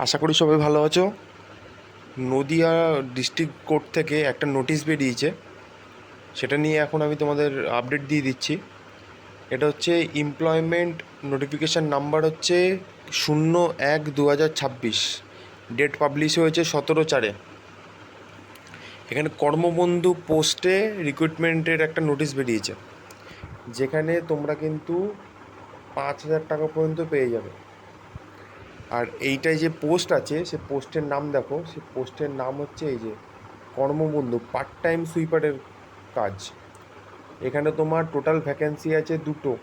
আশা করি সবাই ভালো আছো। নদিয়া ডিস্ট্রিক্ট কোর্ট থেকে একটা নোটিশ বেরিয়েছে, সেটা নিয়ে এখন আমি তোমাদের আপডেট দিয়ে দিচ্ছি। এটা হচ্ছে এমপ্লয়মেন্ট নোটিফিকেশান নাম্বার হচ্ছে 01/2026, ডেট পাবলিশ হয়েছে 17/4। এখানে কর্মবন্ধু পোস্টে রিক্রুটমেন্টের একটা নোটিশ বেরিয়েছে, যেখানে তোমরা কিন্তু 5,000 টাকা পর্যন্ত পেয়ে যাবে। আর এইটাই যে পোস্ট আছে, সে পোস্টের নাম দেখো, সে পোস্টের নাম হচ্ছে এই যে কর্মবন্ধু পার্ট টাইম সুইপারের কাজ। এখানে তোমার টোটাল ভ্যাকেন্সি আছে 2টো।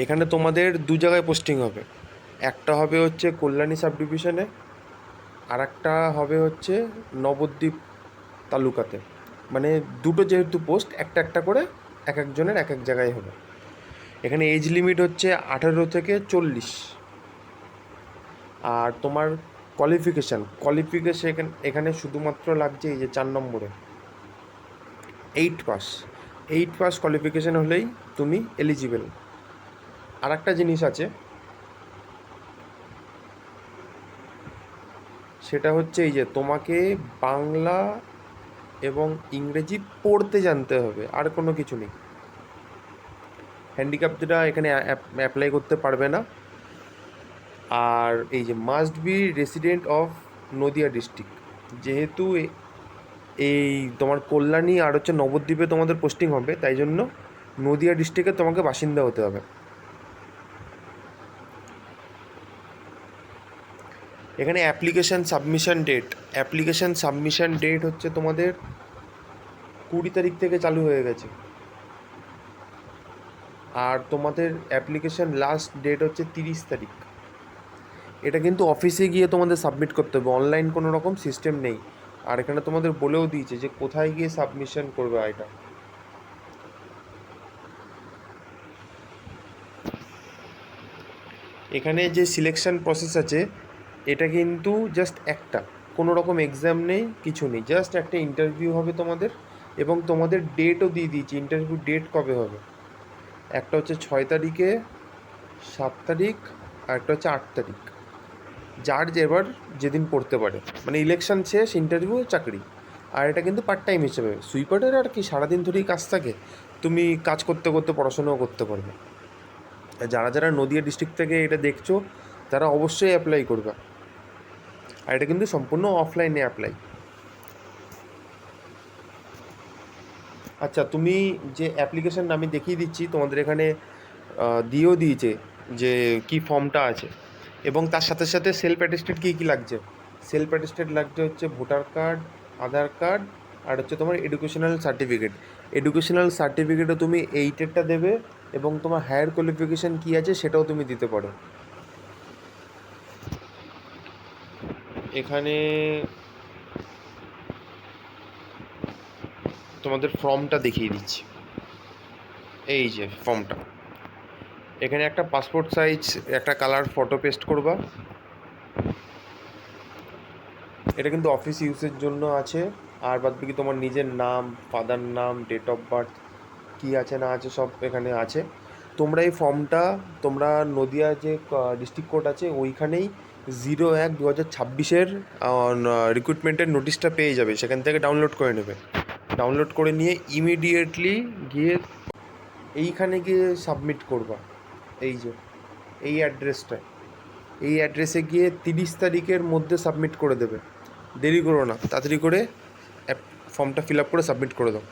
এখানে তোমাদের 2 জায়গায় পোস্টিং হবে। একটা হবে হচ্ছে কল্যাণী সাব ডিভিশনে, আর একটা হবে হচ্ছে নবদ্বীপ তালুকাতে। মানে দুটো যেহেতু পোস্ট, একটা একটা করে এক একজনের এক এক জায়গায় হবে। এখানে এজ লিমিট হচ্ছে 18 থেকে 40। আর তোমার কোয়ালিফিকেশান এখানে শুধুমাত্র লাগছে এই যে 4 নম্বরে 8 পাস কোয়ালিফিকেশান হলেই তুমি এলিজিবল। আর একটা জিনিস আছে, সেটা হচ্ছে এই যে তোমাকে বাংলা এবং ইংরেজি পড়তে জানতে হবে, আর কোনো কিছু নেই। হ্যান্ডিক্যাপরা এখানে অ্যাপ্লাই করতে পারবে না। আর এই যে must be resident of Nadia district, যেহেতু এই তোমার কল্যাণী আর হচ্ছে নবদ্বীপে তোমাদের পোস্টিং হবে, তাই জন্য নদিয়া ডিস্ট্রিক্টে তোমাকে বাসিন্দা হতে হবে। এখানে অ্যাপ্লিকেশান সাবমিশন ডেট হচ্ছে তোমাদের 20 তারিখ থেকে চালু হয়ে গেছে। আর তোমাদের অ্যাপ্লিকেশান লাস্ট ডেট হচ্ছে 30 তারিখ। এটা কিন্তু অফিসে গিয়ে তোমাদের সাবমিট করতে হবে, অনলাইন কোনো রকম সিস্টেম নেই। আর এখানে তোমাদের বলেও দিয়েছে যে কোথায় গিয়ে সাবমিশন করবে এটা। এখানে যে সিলেকশন প্রসেস আছে, এটা কিন্তু জাস্ট একটা, কোনো রকম এক্সাম নেই, কিছু নেই, জাস্ট একটা ইন্টারভিউ হবে তোমাদের। এবং তোমাদের ডেটও দিয়ে দিয়েছি, ইন্টারভিউ ডেট কবে হবে। একটা হচ্ছে 6 তারিখে, 7 তারিখ, আর একটা হচ্ছে 8 তারিখ। যার যেবার যেদিন পড়তে পারে, মানে ইলেকশন শেষ, ইন্টারভিউ, চাকরি। আর এটা কিন্তু পার্ট টাইম হিসেবে, সুইপারের আর কি সারাদিন ধরেই কাজ থাকে, তুমি কাজ করতে করতে পড়াশোনাও করতে পারবে। যারা যারা নদিয়া ডিস্ট্রিক্ট থেকে এটা দেখছো, তারা অবশ্যই অ্যাপ্লাই করবে। আর এটা কিন্তু সম্পূর্ণ অফলাইনে অ্যাপ্লাই। আচ্ছা, তুমি যে অ্যাপ্লিকেশান আমি দেখিয়ে দিচ্ছি, তোমাদের এখানে দিয়েও দিয়েছে যে কি ফর্মটা আছে, এবং তার সাথে সাথে সেলফ অ্যাটেস্টেড কী কী লাগছে। সেলফ অ্যাটেস্টেড লাগছে হচ্ছে ভোটার কার্ড, আধার কার্ড, আর হচ্ছে তোমার এডুকেশনাল সার্টিফিকেট। এডুকেশনাল সার্টিফিকেটও তুমি 8-এরটা দেবে, এবং তোমার হায়ার কোয়ালিফিকেশান কী আছে সেটাও তুমি দিতে পারো। এখানে তোমাদের ফর্মটা দেখিয়ে দিচ্ছি, এই যে ফর্মটা। এখানে একটা পাসপোর্ট সাইজ একটা কালার ফটো পেস্ট করবা। এটা কিন্তু অফিস ইউজের জন্য আছে। আর বাদ বাকি তোমার নিজের নাম, ফাদার নাম, ডেট অফ বার্থ কী আছে না আছে সব এখানে আছে। তোমরা এই ফর্মটা তোমরা নদিয়া যে ডিস্ট্রিক্ট কোর্ট আছে ওইখানেই 01/2026 রিক্রুটমেন্টের নোটিশটা পেয়ে যাবে, সেখান থেকে ডাউনলোড করে নেবে। ডাউনলোড করে নিয়ে ইমিডিয়েটলি গিয়ে এইখানে গিয়ে সাবমিট করবা। এই যে এই অ্যাড্রেসটায়, এই অ্যাড্রেসে গিয়ে 30 তারিখের মধ্যে সাবমিট করে দেবে। দেরি করো না, তাড়াতাড়ি করে ফর্মটা ফিল আপ করে সাবমিট করে দাও।